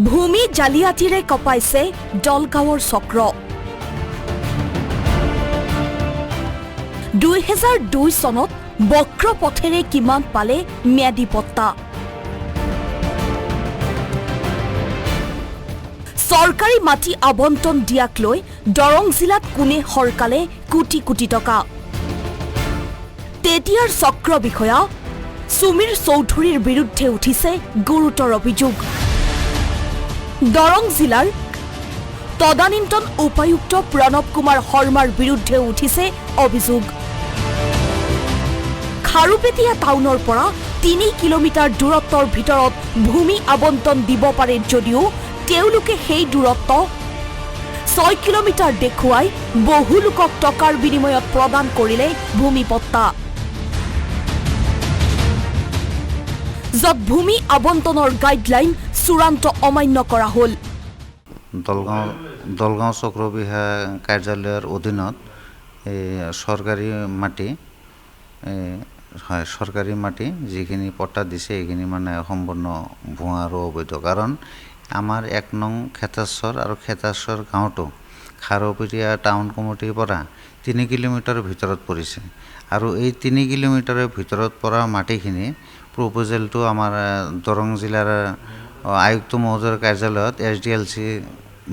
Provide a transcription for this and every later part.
ভূমি জালিয়াতিৰে কপাইছে দলগাঁৱৰ চক্ৰ 2002 চনত বক্ৰ পথেৰে কিমান পালে ম্যাদী পট্টা চৰকাৰী মাটি আবণ্টন দিয়াক লৈ দৰং জিলাত কোনে হৰকালে কোটি কোটি টকা তেতিয়াৰ চক্ৰ বিষয়া সুমীৰ চৌধুৰীৰ বিৰুদ্ধে উঠিছে গুৰুতৰ অভিযোগ দৰং জিলাৰ তদানীন্তন উপায়ুক্ত প্ৰণৱ কুমাৰ শৰ্মাৰ বিৰুদ্ধে উঠিছে অভিযোগ খাৰুপেটিয়া টাউনৰ পৰা 3 কিলোমিটাৰ দূৰত্বৰ ভিতৰত ভূমি আবণ্টন দিব পাৰে যদিও তেওঁলোকে সেই দূৰত্ব 6 কিলোমিটাৰ দেখুৱাই বহু লোকক টকাৰ বিনিময়ত প্ৰদান কৰিলে ভূমি পট্টা য'ত ভূমি আবণ্টনৰ গাইডলাইন চূড়ান্ত অমান্য কৰা হ'ল দলগাঁও চক্ৰ বিষয়া কাৰ্যালয়ৰ অধীনত চৰকাৰী মাটি হয় চৰকাৰী মাটি যিখিনি পট্টা দিছে এইখিনি মানে সম্পূৰ্ণ ভুৱা আৰু অবৈধ কাৰণ আমাৰ 1 নং খেতাশ্বৰ আৰু খেতাশ্বৰ গাঁৱটো খাৰুপেটিয়া টাউন কমিটিৰ পৰা 3 কিলোমিটাৰৰ ভিতৰত পৰিছে আৰু এই 3 কিলোমিটাৰৰ ভিতৰত পৰা মাটিখিনি প্ৰপ'জেলটো আমাৰ দৰং জিলাৰ আয়ুক্ত মহোদয়ৰ কাৰ্যালয়ত SDLC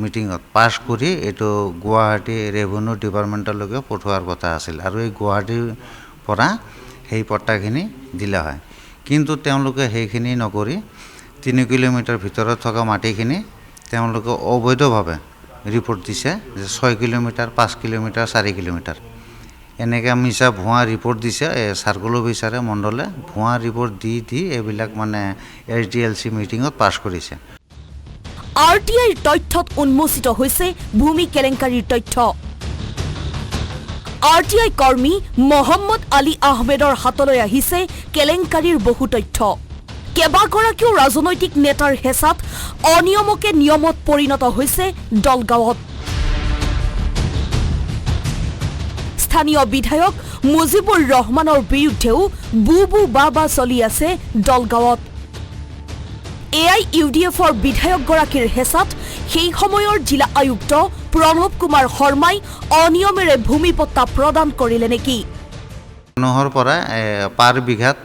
মিটিঙত পাছ কৰি এইটো গুৱাহাটী ৰেভিনিউ ডিপাৰ্টমেণ্টলৈকে পঠোৱাৰ কথা আছিল আৰু এই গুৱাহাটীৰ পৰা সেই পট্টাখিনি দিলা হয় কিন্তু তেওঁলোকে সেইখিনি নকৰি 3 কিলোমিটাৰ ভিতৰত থকা মাটিখিনি তেওঁলোকে অবৈধভাৱে ৰিপৰ্ট দিছে যে 6 কিলোমিটাৰ 5 কিলোমিটাৰ 4 কিলোমিটাৰ এনেকৈ মিছা ভুৱা ৰিপৰ্ট দিছে চাৰ্কুল অফিচাৰে মণ্ডলে ভুৱা ৰিপৰ্ট দি এইবিলাক মানে SDLC মিটিঙত পাছ কৰিছে RTIৰ তথ্যত উন্মোচিত হৈছে ভূমি কেলেংকাৰীৰ তথ্য RTI কৰ্মী মোহাম্মদ আলী আহমেদৰ হাতলৈ আহিছে কেলেংকাৰীৰ বহু তথ্য কেইবাগৰাকীও ৰাজনৈতিক নেতাৰ হেঁচাত অনিয়মকে নিয়মত পৰিণত হৈছে দলগাঁৱত স্থানীয় বিধায়ক মুজিবুৰ ৰহমানৰ বিৰুদ্ধেও বুবু বাবা চলি আছে দলগাঁৱত AIUDFৰ বিধায়কগৰাকীৰ হেঁচাত সেই সময়ৰ জিলা আয়ুক্ত প্ৰণৱ কুমাৰ শৰ্মাই অনিয়মেৰে ভূমি পট্টা প্ৰদান কৰিলে নেকি মানুহৰ পৰা পাৰ বিঘাত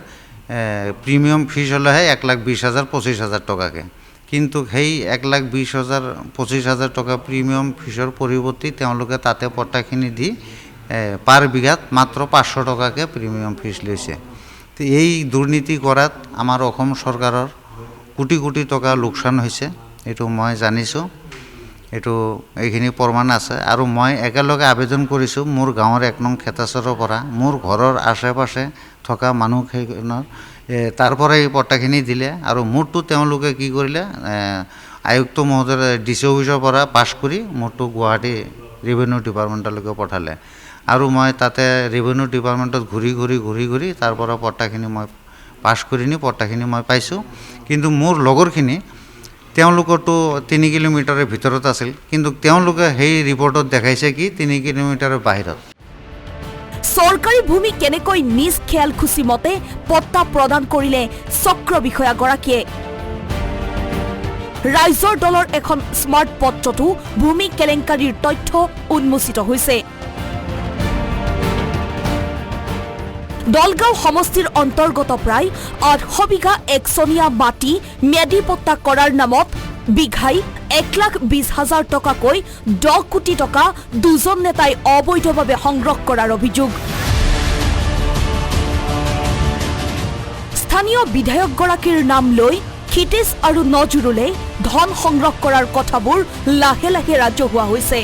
প্ৰিমিয়াম ফিজ হ'লেহে 1,20,000 25,000 টকাকে কিন্তু সেই 1,20,000 25,000 টকা প্ৰিমিয়াম ফিজৰ পৰিৱৰ্তে তেওঁলোকে তাতে পট্টাখিনি দি পাৰ বিঘাত মাত্ৰ 500 টকাকে প্ৰিমিয়াম ফিজ লৈছে তো এই দুৰ্নীতি কৰাত আমাৰ অসম চৰকাৰৰ কোটি কোটি টকা লোকচান হৈছে এইটো মই জানিছোঁ এইটো এইখিনি প্ৰমাণ আছে আৰু মই একেলগে আবেদন কৰিছোঁ মোৰ গাঁৱৰ 1 নং খেতাচৰৰ পৰা মোৰ ঘৰৰ আশে পাশে থকা মানুহখিনৰ তাৰ পৰা এই পট্টাখিনি দিলে আৰু মোৰটো তেওঁলোকে কি কৰিলে আয়ুক্ত মহোদয়ৰ DC অফিচৰ পৰা পাছ কৰি মোৰটো গুৱাহাটী ৰেভিনিউ ডিপাৰ্টমেণ্টলৈকে পঠালে আৰু মই তাতে ৰেভিনিউ ডিপাৰ্টমেণ্টত ঘূৰি তাৰ পৰা পট্টাখিনি মই পাছ কৰি নি পট্টাখিনি মই পাইছোঁ কিন্তু মোৰ লগৰখিনি তেওঁলোকৰতো 3 কিলোমিটাৰৰ ভিতৰত আছিল কিন্তু তেওঁলোকে সেই ৰিপৰ্টত দেখাইছে কি 3 কিলোমিটাৰৰ বাহিৰত চৰকাৰী ভূমি কেনেকৈ নিজ খেয়াল খুচি মতে পট্টা প্ৰদান কৰিলে চক্ৰ বিষয়াগৰাকীয়ে ৰাইজৰ দলৰ এখন স্মাৰ্ট পত্ৰতো ভূমি কেলেংকাৰীৰ তথ্য উন্মোচিত হৈছে দলগাঁও সমষ্টিৰ অন্তৰ্গত প্ৰায় 800 বিঘা একচনীয়া মাটি ম্যাদী পট্টা কৰাৰ নামত বিঘাই 1,20,000 টকাকৈ 10 কোটি টকা দুজন নেতাই অবৈধভাৱে সংগ্ৰহ কৰাৰ অভিযোগ স্থানীয় বিধায়কগৰাকীৰ নাম লৈ ক্ষিতিশ আৰু নজৰুলে ধন সংগ্ৰহ কৰাৰ কথাবোৰ লাহে লাহে ৰাজহুৱা হৈছে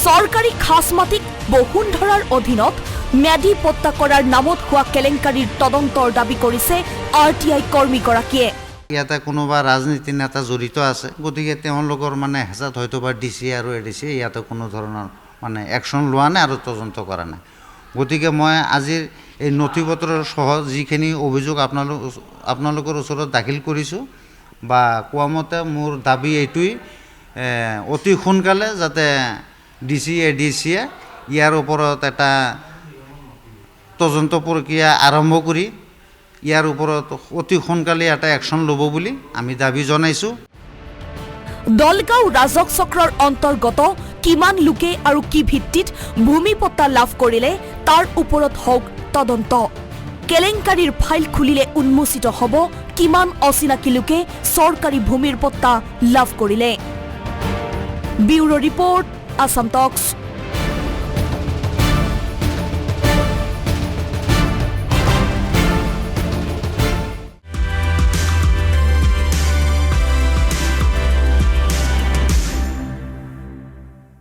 চৰকাৰী খাস মাটিক বসুন্ধৰাৰ অধীনত ম্যাদী পট্টা কৰাৰ নামত হোৱা কেলেংকাৰীৰ তদন্তৰ দাবী কৰিছে RTI কৰ্মীগৰাকীয়ে ইয়াতে কোনোবা ৰাজনীতি নেতা জড়িত আছে গতিকে তেওঁলোকৰ মানে হেঁচাত হয়তো বা DC আৰু ADC ইয়াতে কোনো ধৰণৰ মানে একশ্যন লোৱা নাই আৰু তদন্ত কৰা নাই গতিকে মই আজিৰ এই নথিপত্ৰৰ সহ যিখিনি অভিযোগ আপোনালোকৰ ওচৰত দাখিল কৰিছোঁ বা কোৱা মতে মোৰ দাবী এইটোই অতি সোনকালে যাতে DC ADCয়ে ইয়াৰ ওপৰত এটা তদন্ত প্ৰক্ৰিয়া আৰম্ভ কৰি ইয়াৰ ওপৰত অতি সোনকালে এটা একশ্যন ল'ব বুলি আমি দাবী জনাইছোঁ। দলগাঁও ৰাজহ চক্ৰৰ অন্তৰ্গত কিমান লোকে আৰু কি ভিত্তিত ভূমি পট্টা লাভ কৰিলে তাৰ ওপৰত হওক তদন্ত। কেলেংকাৰীৰ ফাইল খুলিলে উন্মোচিত হ'ব কিমান অচিনাকি লোকে চৰকাৰী ভূমিৰ পট্টা লাভ কৰিলে। ব্যুৰো ৰিপৰ্ট, আসাম টক্স।